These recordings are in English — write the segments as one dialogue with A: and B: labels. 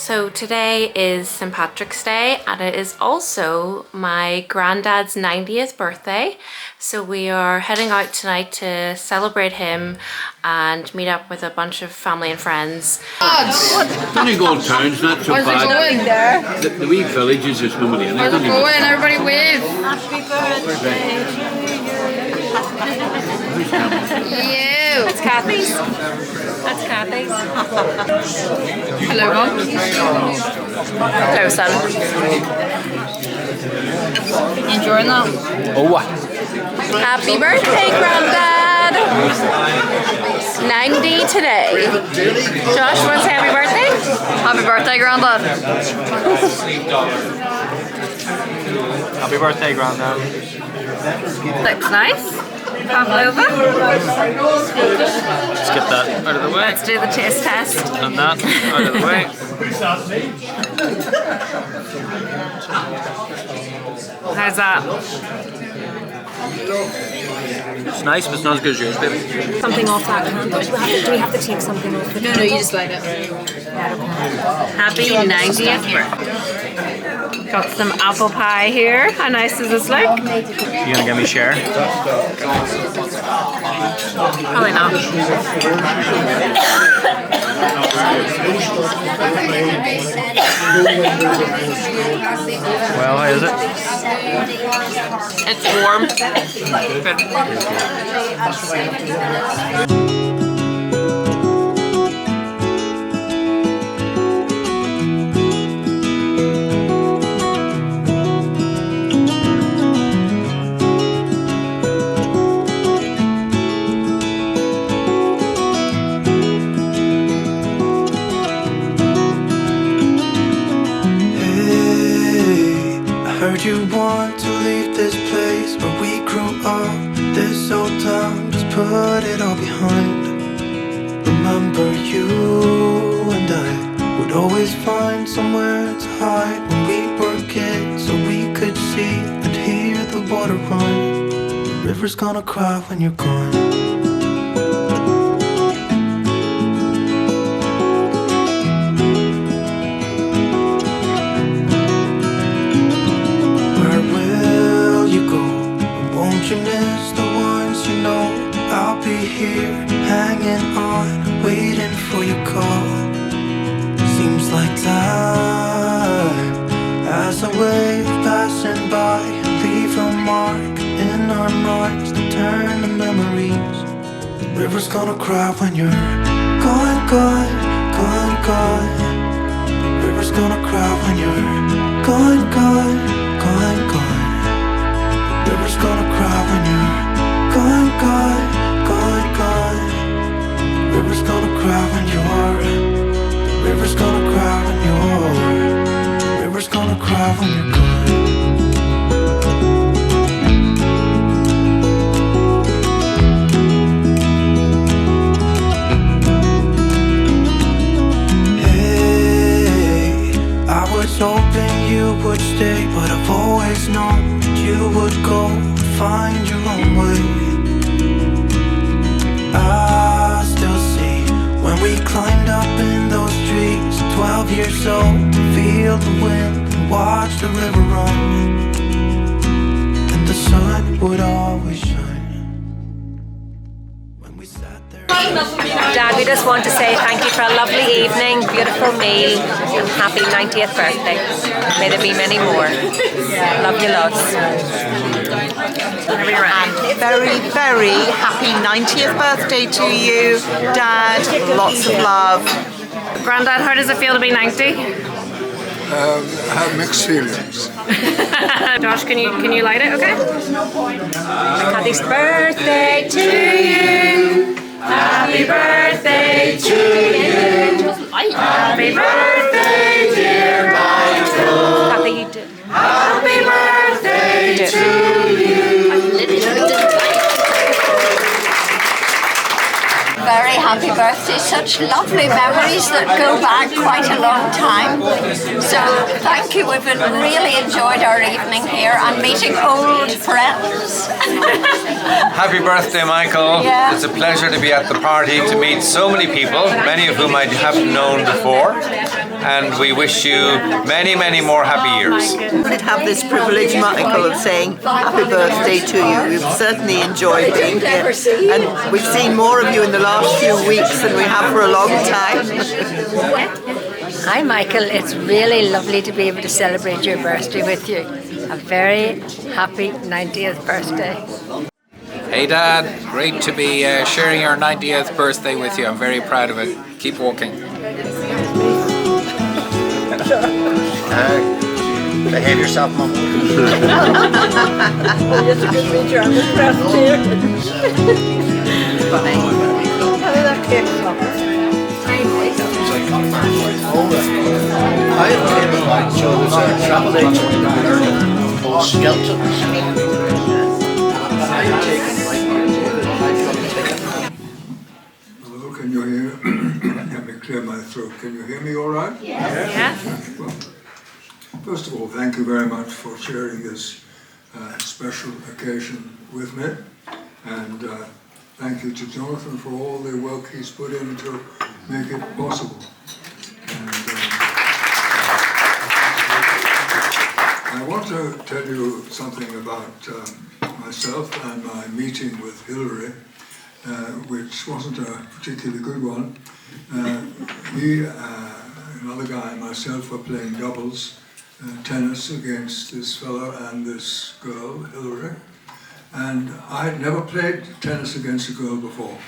A: So today is St. Patrick's Day and it is also my granddad's 90th birthday. So we are heading out tonight to celebrate him and meet up with a bunch of family and friends.
B: Donegal town's not so bad. The wee villages is nobody in it.
C: How's it going? Everybody wave.
A: Happy birthday to
C: you.
A: That's Kathy's. That's Kathy's.
C: Hello, Mum.
A: Hello, son.
C: Enjoying that?
B: Oh,
A: Happy birthday, Grandad! 90 today. Josh, want to say happy birthday?
C: Happy birthday, Grandad.
D: Happy birthday, Grandad.
C: Looks nice. Pavlova.
D: Let's get that out of the way.
C: Let's do the taste test.
D: And that out of the way.
C: How's that?
D: It's nice, but it's not as good as yours, baby.
E: Something off that candle. Do we have to take something off the
C: No, you just light it. Happy 90th birthday. Got some apple pie here. How nice does this look?
D: You gonna give me a share?
C: Probably not.
D: Well, how is it?
C: It's warm. Good.
F: You want to leave this place where we grew up, this old town, just put it all behind. Remember you and I would always find somewhere to hide when we were kids, so we could see and hear the water run. The river's gonna cry when you're gone. You miss the ones you know. I'll be here, hanging on, waiting for your call. Seems like time as a wave passing by, leave a mark in our minds to turn to memories. The river's gonna cry when you're gone, gone, gone, gone. The river's gonna cry when you're gone, gone, gone, gone. The river's gonna cry when you're gone, gone, gone, gone. The river's gonna cry when you're. The river's gonna cry when you're. The river's gonna cry when you're gone. Hey, I was hoping you would stay, but I've always known you would go find your own way. I still see when we climbed up in those trees, 12 years old, to feel the wind and watch the river run. And the sun would always shine when we sat there.
E: Dad, we just want to say thank you for a lovely evening, beautiful meal, and happy 90th birthday. May there be many more. Love you lots.
G: And very, very happy 90th birthday to you, Dad. Lots of love.
C: Grandad, how does it feel to be 90?
H: I have mixed feelings.
C: Josh, can you light it, okay?
E: Happy birthday to you.
C: Happy birthday to you. Happy birthday, dear Michael.
E: Happy you do.
C: Happy birthday to you.
I: Very happy birthday, such lovely memories that go back quite a long time. So thank you, we've really enjoyed our evening here and meeting old friends.
J: Happy birthday, Michael.
I: Yeah.
J: It's a pleasure to be at the party, to meet so many people, many of whom I haven't known before. and we wish you many, many more happy years.
G: We did have this privilege, Michael, of saying happy birthday to you. We've certainly enjoyed being here, and we've seen more of you in the last few weeks than we have for a long time.
K: Hi Michael, it's really lovely to be able to celebrate your birthday with you. A very happy 90th birthday.
L: Hey Dad, great to be sharing your 90th birthday with you. I'm very proud of it. Keep walking.
M: Behave yourself, Mum.
K: It's a good picture. I'm impressed here. How did that cake come?
M: I came along, so there's a travel agent called Skelton.
H: Hello, can you hear? Let me clear my throat. Can you hear me all right?
A: Yes.
H: Well, first of all, thank you very much for sharing this special occasion with me. And thank you to Jonathan for all the work he's put in to make it possible. And I want to tell you something about myself and my meeting with Hillary, which wasn't a particularly good one. He, another guy and myself were playing doubles tennis against this fellow and this girl, Hillary. And I had never played tennis against a girl before.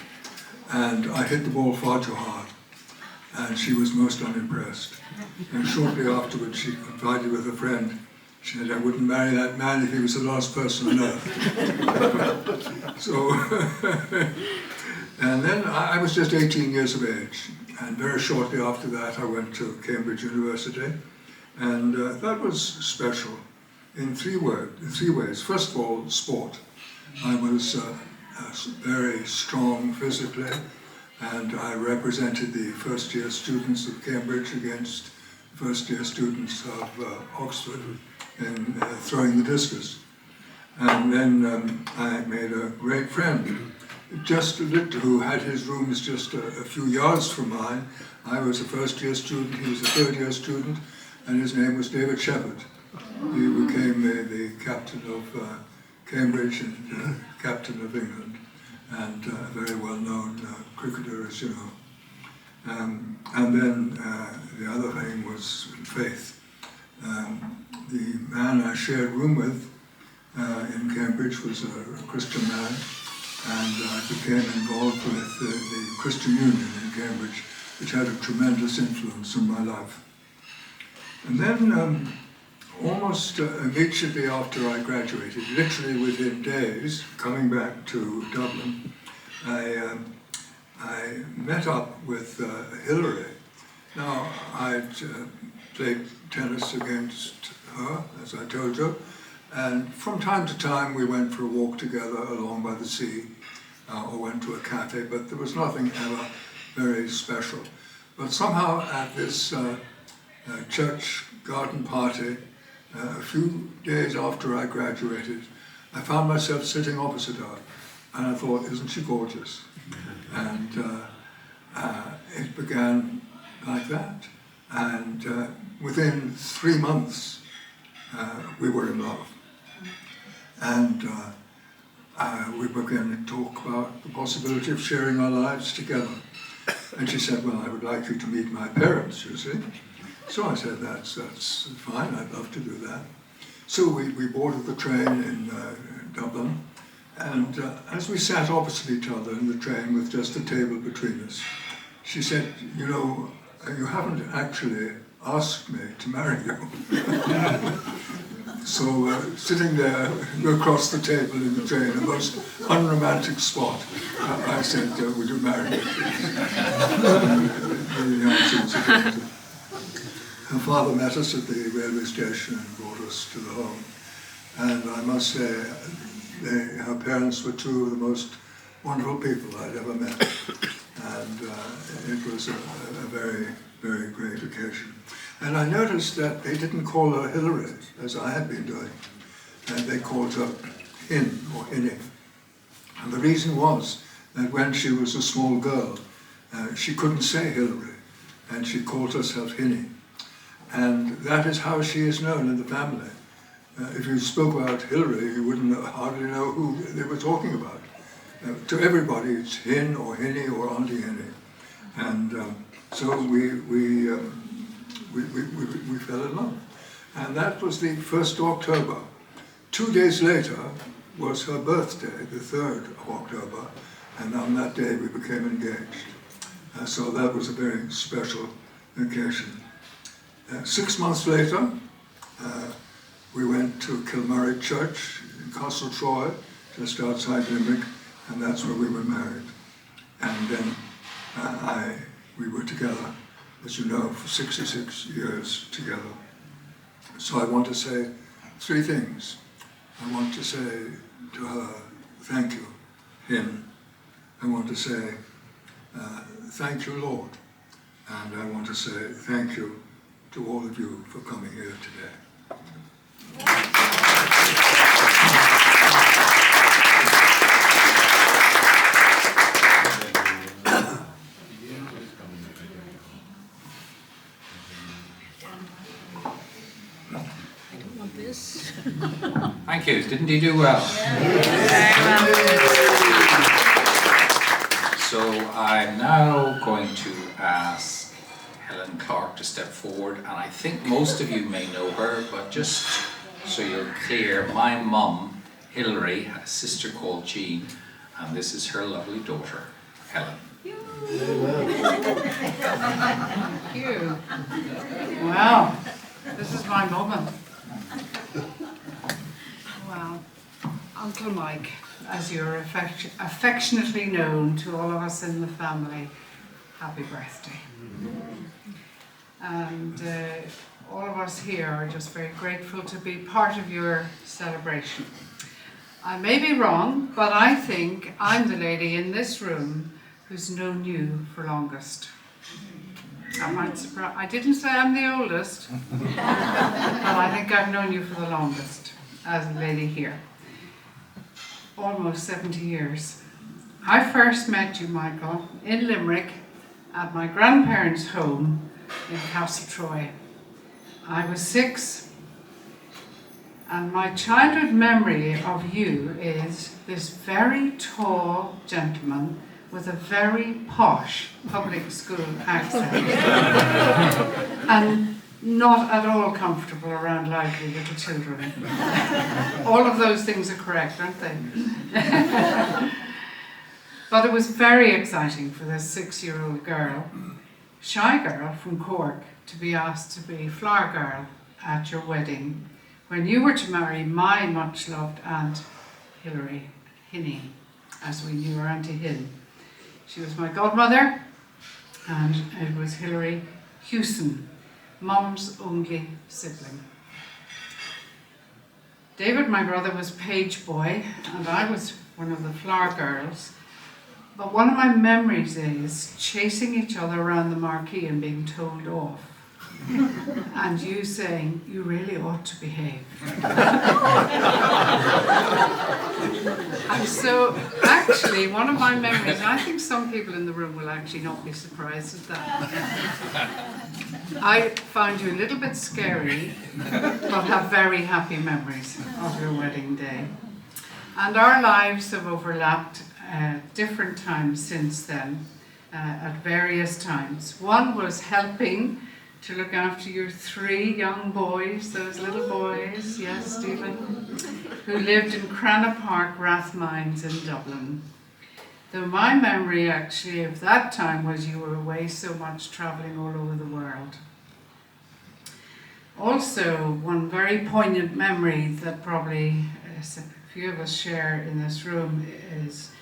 H: And I hit the ball far too hard. And she was most unimpressed. And shortly afterwards, she confided with a friend. She said, I wouldn't marry that man if he was the last person on earth. So, and then I was just 18 years of age. And very shortly after that, I went to Cambridge University. And that was special in three ways. First of all, sport. I was very strong physically, and I represented the first-year students of Cambridge against first-year students of Oxford in throwing the discus. And then I made a great friend, just who had his rooms just a few yards from mine. I was a first-year student, he was a third-year student, and his name was David Shepherd. He became the captain of Cambridge and captain of England, and a very well-known cricketer, as you know. And then the other thing was faith. The man I shared room with in Cambridge was a Christian man, and I became involved with the Christian Union in Cambridge, which had a tremendous influence on my life. And then almost immediately after I graduated, literally within days, coming back to Dublin, I met up with Hillary. Now, I'd played tennis against her, as I told you, and from time to time we went for a walk together along by the sea, or went to a cafe, but there was nothing ever very special. But somehow at this church garden party, a few days after I graduated, I found myself sitting opposite her, and I thought, isn't she gorgeous? And it began like that, and within 3 months, we were in love. And we began to talk about the possibility of sharing our lives together. And she said, well, I would like you to meet my parents, you see. So I said, that's fine, I'd love to do that. So we boarded the train in Dublin, and as we sat opposite each other in the train with just a table between us, she said, you know, you haven't actually asked me to marry you. So sitting there across the table in the train, a most unromantic spot, I said, would you marry me? The answer was affirmative. Her father met us at the railway station and brought us to the home. And I must say, her parents were two of the most wonderful people I'd ever met. And it was a very, very great occasion. And I noticed that they didn't call her Hillary, as I had been doing. And they called her Hin, or Hinny. And the reason was that when she was a small girl, she couldn't say Hillary, and she called herself Hinny. And that is how she is known in the family. If you spoke about Hillary, you wouldn't hardly know who they were talking about. To everybody, it's Hin or Hinny or Auntie Hinny. And so we fell in love. And that was the 1st of October. 2 days later was her birthday, the 3rd of October, and on that day we became engaged. So that was a very special occasion. 6 months later, we went to Kilmarry Church in Castle Troy, just outside Limerick, and that's where we were married. And then we were together, as you know, for 66 years together. So I want to say 3 things. I want to say to her, thank you, him. I want to say, thank you, Lord. And I want to say thank you to all of you for coming here today.
L: Thank you. Didn't he do well? So I'm now going to ask Helen Clark to step forward, and I think most of you may know her, but just so you're clear, my mum, Hilary, had a sister called Jean, and this is her lovely daughter, Helen.
N: Thank you. Wow, this is my moment. Well, Uncle Mike, as you're affectionately known to all of us in the family, happy birthday. And all of us here are just very grateful to be part of your celebration. I may be wrong, but I think I'm the lady in this room who's known you for longest. That might surprise. I didn't say I'm the oldest, but I think I've known you for the longest as a lady here. Almost 70 years. I first met you, Michael, in Limerick at my grandparents' home in Castle Troy. I was 6, and my childhood memory of you is this very tall gentleman with a very posh public school accent and not at all comfortable around lively little children. All of those things are correct, aren't they? But it was very exciting for this 6-year-old girl, shy girl from Cork, to be asked to be flower girl at your wedding when you were to marry my much loved aunt Hilary Hinny, as we knew her, Auntie Hin. She was my godmother, and it was Hilary Hewson, Mum's only sibling. David, my brother, was page boy, and I was one of the flower girls. But one of my memories is chasing each other around the marquee and being told off. And you saying, you really ought to behave. And so, actually, one of my memories, and I think some people in the room will actually not be surprised at that. I found you a little bit scary, but have very happy memories of your wedding day. And our lives have overlapped different times since then, at various times. One was helping to look after your 3 young boys, those little boys, yes, Stephen, who lived in Cranna Park, Rathmines in Dublin. Though my memory actually of that time was you were away so much travelling all over the world. Also, one very poignant memory that probably a few of us share in this room is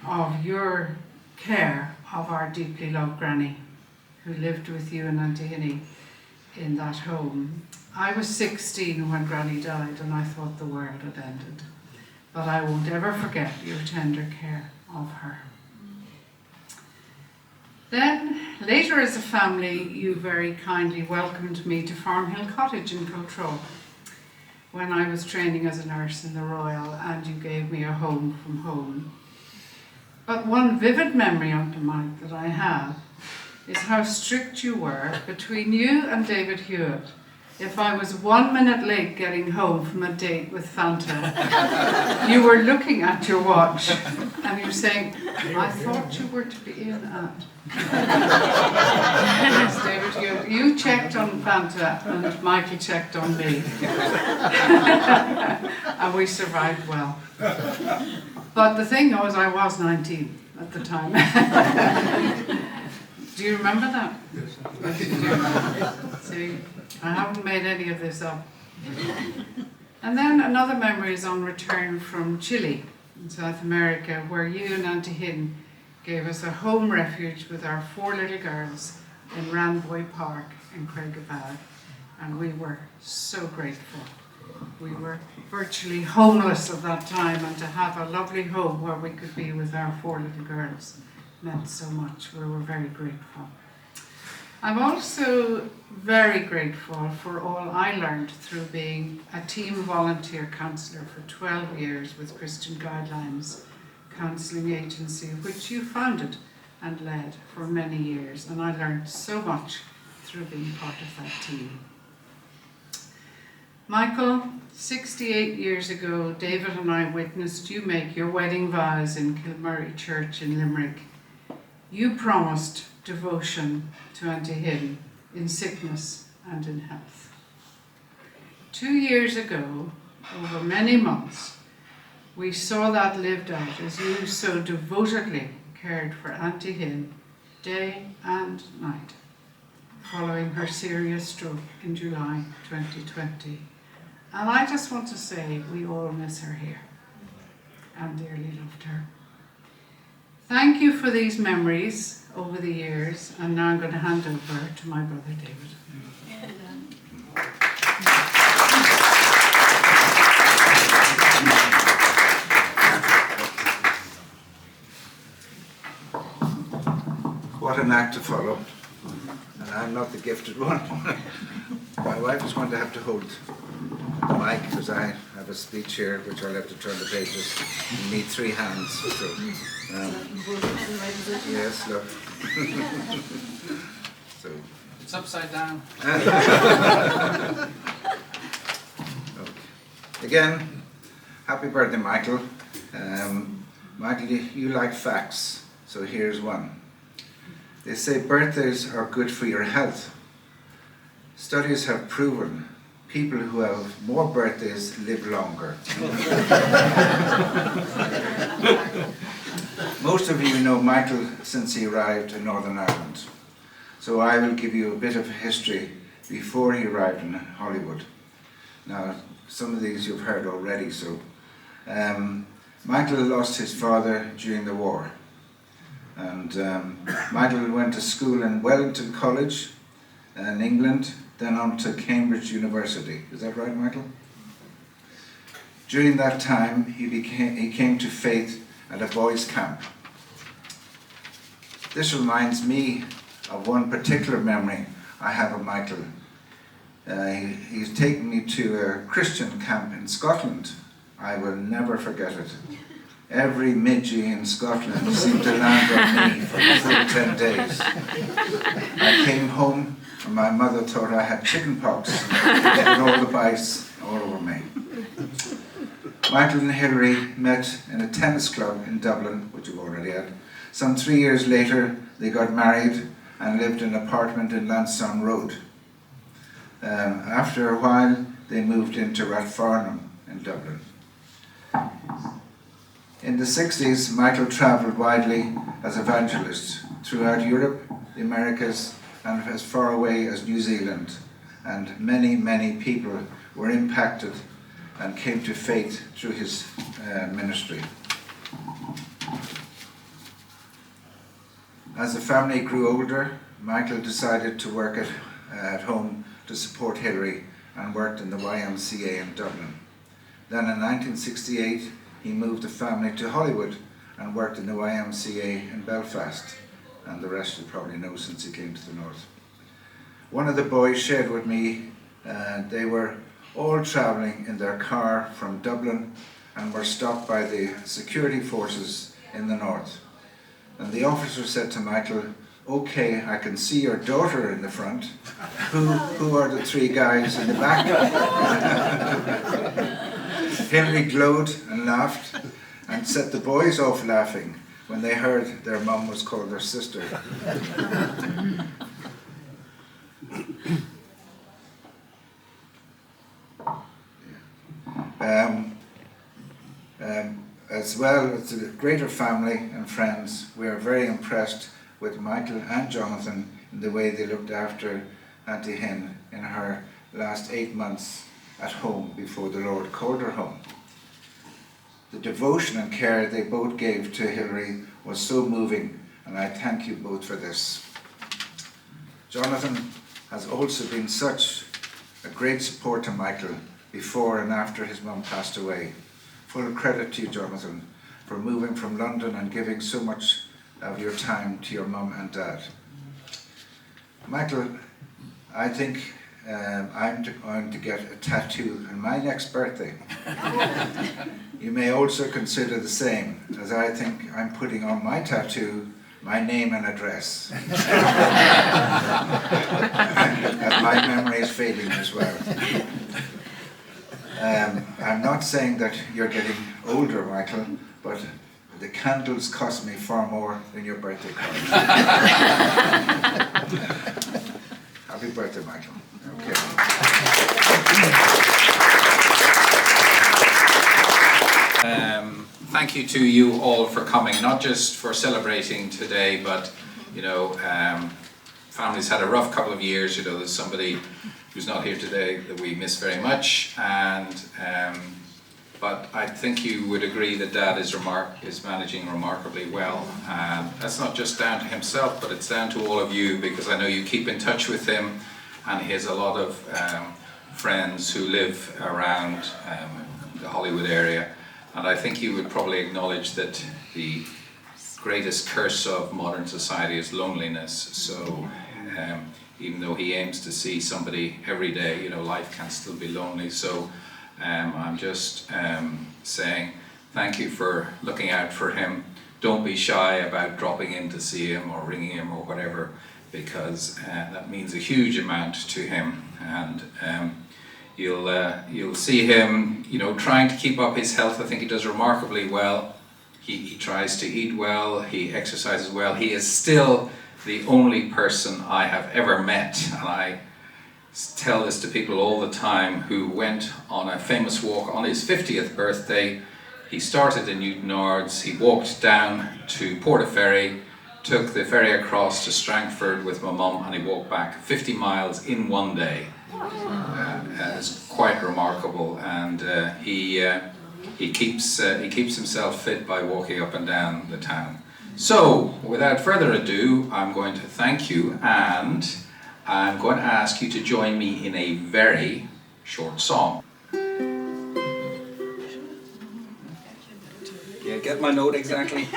N: of your care of our deeply loved Granny, who lived with you and Auntie Hinny in that home. I was 16 when Granny died, and I thought the world had ended. But I won't ever forget your tender care of her. Then, later as a family, you very kindly welcomed me to Farmhill Cottage in Cultroe when I was training as a nurse in the Royal, and you gave me a home from home. But one vivid memory, Uncle Mike, that I have is how strict you were between you and David Hewitt. If I was 1 minute late getting home from a date with Fanta, you were looking at your watch and you were saying, I thought you were to be in at. Yes, David, you checked on Fanta and Michael checked on me. And we survived well. But the thing was, I was 19 at the time. Do you remember that?
H: Yes.
N: Yes, you do. See, I haven't made any of this up. And then another memory is on return from Chile in South America, where you and Auntie Hinn gave us a home refuge with our 4 little girls in Ranboy Park in Grandad'S, and we were so grateful. We were virtually homeless at that time, and to have a lovely home where we could be with our 4 little girls meant so much. We were very grateful. I'm also very grateful for all I learned through being a team volunteer counsellor for 12 years with Christian Guidelines Counselling Agency, which you founded and led for many years, and I learned so much through being part of that team. Michael, 68 years ago, David and I witnessed you make your wedding vows in Kilmurray Church in Limerick. You promised devotion to Auntie Hinn in sickness and in health. 2 years ago, over many months, we saw that lived out as you so devotedly cared for Auntie Hinn day and night, following her serious stroke in July 2020. And I just want to say we all miss her here and dearly loved her. Thank you for these memories over the years, and now I'm going to hand over to my brother David.
O: What an act to follow, and I'm not the gifted one. My wife is going to have to hold the mic because I have a speech here which I'll have to turn the pages. You need 3 hands. So, yes, look. So.
L: It's upside down.
O: Okay. Again, happy birthday, Michael. Michael, you like facts, so here's one. They say birthdays are good for your health. Studies have proven people who have more birthdays live longer. Most of you know Michael since he arrived in Northern Ireland. So I will give you a bit of history before he arrived in Hollywood. Now, some of these you've heard already. So, Michael lost his father during the war. And Michael went to school in Wellington College in England, then on to Cambridge University. Is that right, Michael? During that time, he came to faith at a boys' camp. This reminds me of one particular memory I have of Michael. He's taken me to a Christian camp in Scotland. I will never forget it. Every midgie in Scotland seemed to land on me for the full 10 days. I came home and my mother thought I had chicken pox and all the bites all over me. Michael and Hilary met in a tennis club in Dublin, which you've already had. Some 3 years later, they got married and lived in an apartment in Lansdowne Road. After a while, they moved into Rathfarnham in Dublin. In the 60s, Michael travelled widely as evangelist throughout Europe, the Americas, and as far away as New Zealand. And many, many people were impacted and came to faith through his ministry. As the family grew older, Michael decided to work at home to support Hilary and worked in the YMCA in Dublin. Then in 1968, he moved the family to Hollywood and worked in the YMCA in Belfast, and the rest you probably know since he came to the north. One of the boys shared with me they were all travelling in their car from Dublin and were stopped by the security forces in the north. And the officer said to Michael, okay, I can see your daughter in the front. Who are the three guys in the back? Henry glowed and laughed and set the boys off laughing when they heard their mum was called their sister. As well as the greater family and friends, we are very impressed with Michael and Jonathan in the way they looked after Auntie Hen in her last 8 months at home before the Lord called her home. The devotion and care they both gave to Hilary was so moving, and I thank you both for this. Jonathan has also been such a great support to Michael before and after his mum passed away. Full credit to you, Jonathan, for moving from London and giving so much of your time to your mum and dad. Michael, I think I'm going to get a tattoo on my next birthday. You may also consider the same, as I think I'm putting on my tattoo my name and address. And my memory is fading as well. I'm not saying that you're getting older, Michael, but the candles cost me far more than your birthday card. Happy birthday, Michael. Okay.
L: Thank you to you all for coming, not just for celebrating today, but you know, family's had a rough couple of years. You know, there's somebody who's not here today that we miss very much, and but I think you would agree that Dad is managing remarkably well, and that's not just down to himself, but it's down to all of you, because I know you keep in touch with him, and he has a lot of friends who live around the Hollywood area, and I think you would probably acknowledge that the greatest curse of modern society is loneliness. So even though he aims to see somebody every day, you know, life can still be lonely. So I'm just saying thank you for looking out for him. Don't be shy about dropping in to see him or ringing him or whatever, because that means a huge amount to him. And you'll see him, you know, trying to keep up his health. I think he does remarkably well. He tries to eat well, he exercises well. He is still the only person I have ever met, and I tell this to people all the time, who went on a famous walk on his 50th birthday. He started in Newton Ards, he walked down to Portaferry, took the ferry across to Strangford with my mum, and he walked back 50 miles in one day. It's quite remarkable, and he keeps himself fit by walking up and down the town. So, without further ado, I'm going to thank you, and I'm going to ask you to join me in a very short song. Yeah, get my note exactly.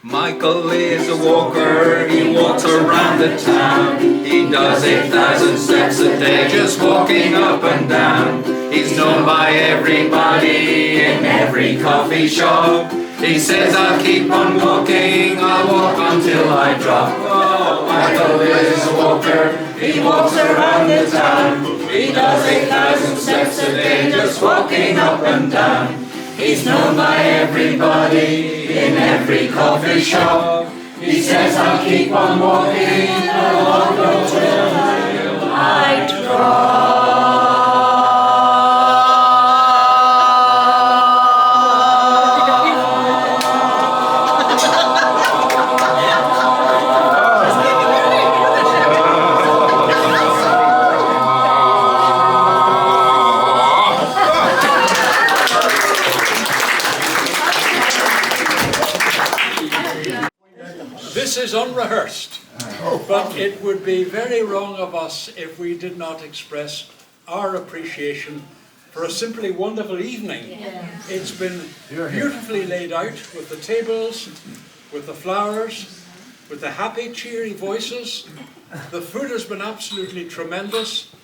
L: Michael is a walker, he walks around the town. He does 8,000 steps a day, just walking up and down. He's known by everybody in every coffee shop. He says, I'll keep on walking, I'll walk until I drop. Oh, Michael is a walker, he walks around the town. He does 8,000 steps a day, just walking up and down. He's known by everybody in every coffee shop. He says, I'll keep on walking, I'll walk until I drop.
P: This is unrehearsed, but it would be very wrong of us if we did not express our appreciation for a simply wonderful evening. It's been beautifully laid out with the tables, with the flowers, with the happy, cheery voices. The food has been absolutely tremendous.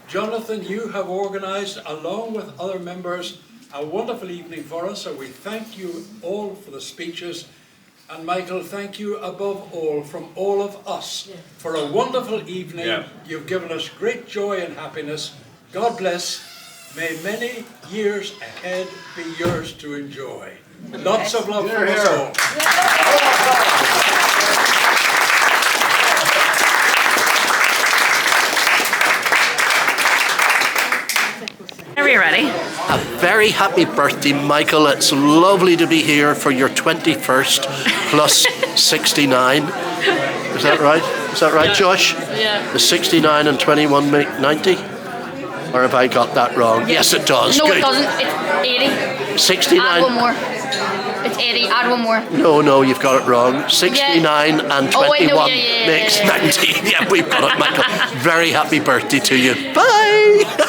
P: Jonathan, you have organised, along with other members, a wonderful evening for us, so we thank you all for the speeches. And Michael, thank you above all from all of us for a wonderful evening.
B: Yeah.
P: You've given us great joy and happiness. God bless. May many years ahead be yours to enjoy. Lots of love from us all.
C: Are we ready?
M: A very happy birthday, Michael. It's lovely to be here for your 21st plus 69. Is that right? Is that right, Josh?
C: Yeah.
M: The 69 and 21 make 90? Or have I got that wrong? Yes, it does.
Q: No,
M: Good.
Q: it doesn't. It's 80.
M: 69.
Q: Add one more. It's 80. Add one more.
M: No, you've got it wrong. 69 and 21
Q: Oh, wait, no, yeah.
M: makes 90. Yeah, we've got it, Michael. Very happy birthday to you. Bye.